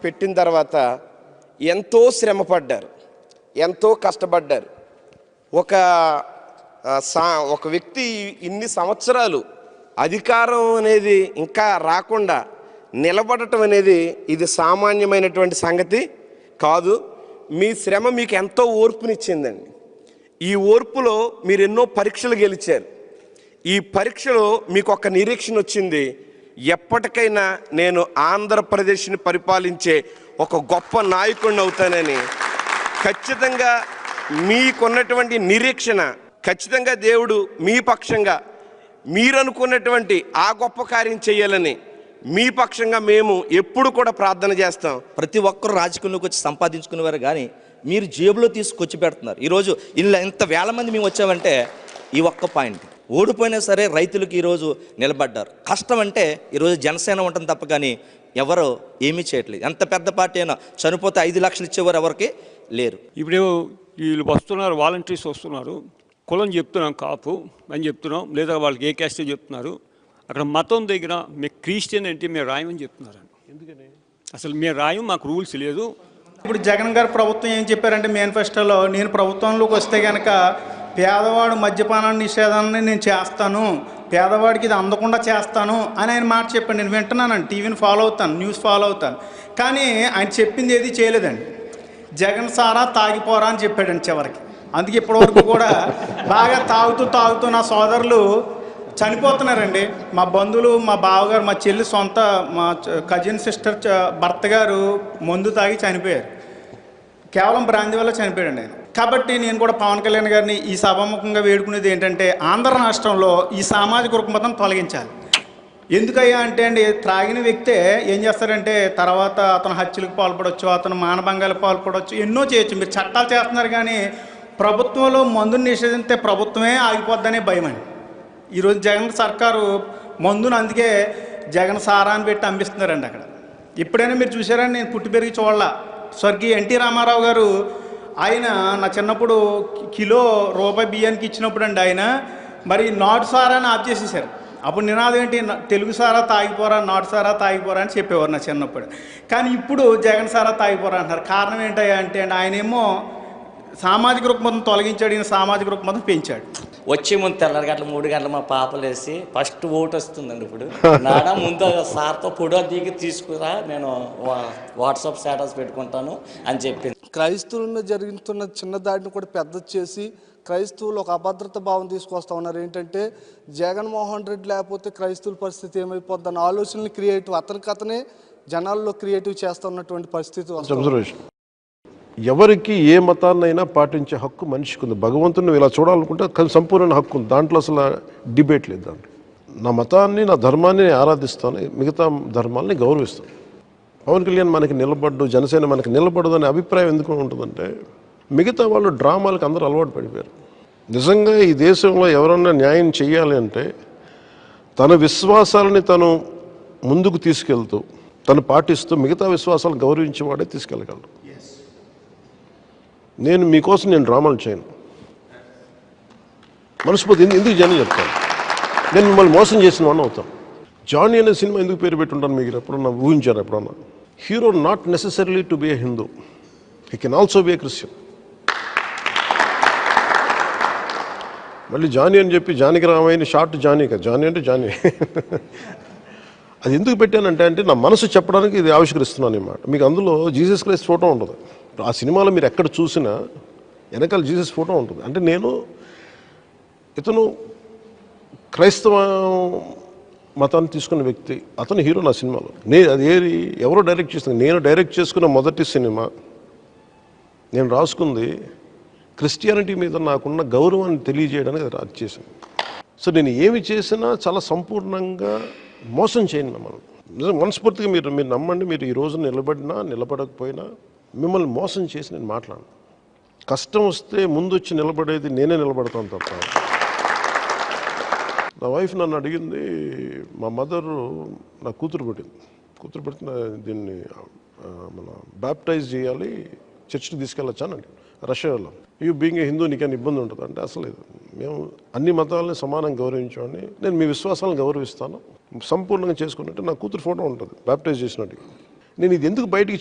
పెట్టిన తర్వాత ఎంతో శ్రమపడ్డారు, ఎంతో కష్టపడ్డారు. ఒక వ్యక్తి ఇన్ని సంవత్సరాలు అధికారం అనేది ఇంకా రాకుండా నిలబడటం అనేది ఇది సామాన్యమైనటువంటి సంగతి కాదు. మీ శ్రమ మీకు ఎంతో ఓర్పునిచ్చిందండి. ఈ ఓర్పులో మీరు ఎన్నో పరీక్షలు గెలిచారు. ఈ పరీక్షలో మీకు ఒక నిరీక్షణ వచ్చింది, ఎప్పటికైనా నేను ఆంధ్రప్రదేశ్ని పరిపాలించే ఒక గొప్ప నాయకుడిని అవుతానని. ఖచ్చితంగా మీకున్నటువంటి నిరీక్షణ, ఖచ్చితంగా దేవుడు మీ పక్షంగా మీరు అనుకున్నటువంటి ఆ గొప్ప కార్యం చేయాలని మీ పక్షంగా మేము ఎప్పుడు కూడా ప్రార్థన చేస్తాం. ప్రతి ఒక్కరు రాజకీయంలోకి వచ్చి సంపాదించుకునేవారు, కానీ మీరు జేబులో తీసుకొచ్చి పెడుతున్నారు. ఈరోజు ఇలా ఇంత వేల మంది మేము వచ్చామంటే ఈ ఒక్క పాయింట్. ఓడిపోయినా సరే రైతులకు ఈరోజు నిలబడ్డారు. కష్టం అంటే ఈరోజు జనసేన ఉంటుంది తప్ప కానీ ఎవరు ఏమీ చేయట్లేదు. ఎంత పెద్ద పార్టీ అయినా చనిపోతే 5 లక్షలు ఇచ్చేవారు ఎవరికి లేరు. ఇప్పుడు వీళ్ళు వస్తున్నారు, వాలంటీర్స్ వస్తున్నారు, కులం చెప్తున్నాం కాపు అని చెప్తున్నాం, లేదా వాళ్ళకి ఏ క్యాస్టే చెప్తున్నారు. అక్కడ మతం దగ్గర మీరు క్రిస్టియన్ అంటే మీరు రాయమని చెప్తున్నారండి. ఎందుకని అసలు మీరు రాయం, మాకు రూల్స్ లేదు. ఇప్పుడు జగన్ గారు ప్రభుత్వం ఏం చెప్పారంటే మేనిఫెస్టోలో, నేను ప్రభుత్వంలోకి వస్తే కనుక పేదవాడు మద్యపానాన్ని నిషేధాన్ని నేను చేస్తాను, పేదవాడికి ఇది అందకుండా చేస్తాను అని ఆయన మాట చెప్పాను. నేను వింటున్నానండి, టీవీని ఫాలో అవుతాను, న్యూస్ ఫాలో అవుతాను, కానీ ఆయన చెప్పింది ఏది చేయలేదండి. జగన్ సారా తాగిపోరా అని చెప్పాడండి చివరికి. అందుకే ఇప్పటివరకు కూడా బాగా తాగుతూ నా సోదరులు చనిపోతున్నారండి. మా బంధువులు, మా బావగారు, మా చెల్లి సొంత మా కజిన్ సిస్టర్ భర్త గారు మందు తాగి చనిపోయారు. కేవలం బ్రాంతి వల్ల చనిపోయాడండి ఆయన. కాబట్టి నేను కూడా పవన్ కళ్యాణ్ గారిని ఈ సభాముఖంగా వేడుకునేది ఏంటంటే, ఆంధ్ర రాష్ట్రంలో ఈ సామాజిక రుగ్మతను తొలగించాలి. ఎందుకయ్యా అంటే అండి, త్రాగిన వ్యక్తే ఏం చేస్తారంటే తర్వాత అతను హత్యలకు పాల్పడవచ్చు, అతను మానభంగాలకు పాల్పడవచ్చు, ఎన్నో చేయొచ్చు. మీరు చట్టాలు చేస్తున్నారు కానీ ప్రభుత్వంలో మందుని నిషేధిస్తే ప్రభుత్వమే ఆగిపోద్దనే భయం అండి. ఈరోజు జగన్ సర్కారు మందును అందుకే జగన్ సారా అని పెట్టి అమ్మిస్తున్నారండి అక్కడ. ఎప్పుడైనా మీరు చూసారని నేను పుట్టి పెరిగి చూడాల. స్వర్గీయ ఎన్టీ రామారావు గారు ఆయన నా చిన్నప్పుడు కిలో రూపాయి బియ్యానికి ఇచ్చినప్పుడు అండి ఆయన మరి నాటు సారాని ఆఫ్ చేసేసారు. అప్పుడు నినాదం ఏంటి, తెలుగు సారా తాగిపోరా, నాటు సారా తాగిపోరా అని చెప్పేవారు నా చిన్నప్పుడు. కానీ ఇప్పుడు జగన్ సారా తాగిపోరా అంటారు. కారణం ఏంటయ్యా అంటే అండి, ఆయనేమో సామాజిక రుగ్మతను తొలగించాడు, ఈయన సామాజిక రుగ్మతను పెంచాడు. వచ్చే ముందు 3 గంటలు మా పాపలు వేసి ఫస్ట్ ఓటు వస్తుందండి. ఇప్పుడు నాన్న ముందు సార్తో ఫోటో దిగి తీసుకురా, నేను వాట్సాప్ స్టేటస్ పెట్టుకుంటాను అని చెప్పింది. క్రైస్తవులను జరుగుతున్న చిన్న దాడిని కూడా పెద్ద చేసి క్రైస్తవులు ఒక అభద్రత భావం తీసుకొస్తా ఉన్నారు. ఏంటంటే జగన్మోహన్ రెడ్డి లేకపోతే క్రైస్తవుల పరిస్థితి ఏమైపోద్ది అన్న ఆలోచనలు అతనే జనాల్లో క్రియేటివ్ చేస్తూ ఉన్నటువంటి పరిస్థితి. ఎవరికి ఏ మతాన్నైనా పాటించే హక్కు మనిషికి ఉంది. భగవంతుని ఇలా చూడాలనుకుంటే సంపూర్ణ హక్కు ఉంది, దాంట్లో అసలు డిబేట్ లేదు. దాంట్లో నా మతాన్ని, నా ధర్మాన్ని ఆరాధిస్తాను, మిగతా ధర్మాలని గౌరవిస్తాను. పవన్ కళ్యాణ్ మనకి నిలబడ్డు, జనసేన మనకి నిలబడదు అనే అభిప్రాయం ఎందుకు ఉంటుందంటే, మిగతా వాళ్ళు డ్రామాలకు అందరూ అలవాటు పడిపోయారు. నిజంగా ఈ దేశంలో ఎవరన్నా న్యాయం చేయాలి అంటే తన విశ్వాసాలని తను ముందుకు తీసుకెళ్తూ తను పాటిస్తూ మిగతా విశ్వాసాలను గౌరవించేవాడే తీసుకెళ్ళగలడు. నేను మీకోసం డ్రామాలు చేయను, మనస్ఫూర్తి ఎందుకు జనం చెప్తాను. నేను మిమ్మల్ని మోసం చేసిన వాడిని అవుతాను. జానీ అనే సినిమా ఎందుకు పేరు పెట్టుంటాను మీకు ఎప్పుడన్నా ఊహించారు? ఎప్పుడన్నా hero not necessarily to be A Hindu, he can also be a Christian. మళ్ళీ జానీ అని చెప్పి జానకి రామయ్యని షార్ట్ జానీ కదా, జానీ అంటే జానీ. అది ఎందుకు పెట్టానంటే నా మనసు చెప్పడానికి ఇది ఆవిష్కరిస్తున్నాను అన్నమాట. మీకు అందులో జీసస్ క్రైస్ట్ ఫోటో ఉంటుంది. ఆ సినిమాలో మీరు ఎక్కడ చూసినా వెనకాల జీసస్ ఫోటో ఉంటుంది. అంటే ఇతను క్రైస్తవ మతాన్ని తీసుకున్న వ్యక్తి, అతను హీరో నా సినిమాలో. అది ఎవరో డైరెక్ట్ చేస్తుంది, నేను డైరెక్ట్ చేసుకున్న మొదటి సినిమా. నేను రాసుకుంది క్రిస్టియానిటీ మీద నాకున్న గౌరవాన్ని తెలియజేయడానికి అది చేశాను. సో నేను ఏమి చేసినా చాలా సంపూర్ణంగా మోసం చేయను. మనం నిజంగా మనస్ఫూర్తిగా మీరు నమ్మండి, మీరు ఈ రోజు నిలబడినా నిలబడకపోయినా మిమ్మల్ని మోసం చేసి నేను మాట్లాడను. కష్టం వస్తే ముందు వచ్చి నిలబడేది నేనే నిలబడతాను తప్ప. నా వైఫ్ నన్ను అడిగింది, మా మదరు నా కూతురు పెట్టిన దీన్ని మన బ్యాప్టైజ్ చేయాలి, చర్చికి తీసుకెళ్ళొచ్చానండి రష్యాలో. యూ బీయింగ్ ఏ హిందూ నీకైనా ఇబ్బంది ఉంటుంది అంటే అసలు మేము అన్ని మతాలని సమానంగా గౌరవించామని, నేను మీ విశ్వాసాలను గౌరవిస్తాను, సంపూర్ణంగా చేసుకున్నట్టు నా కూతురు ఫోటో ఉంటుంది బ్యాప్టైజ్ చేసినట్టు. నేను ఇది ఎందుకు బయటికి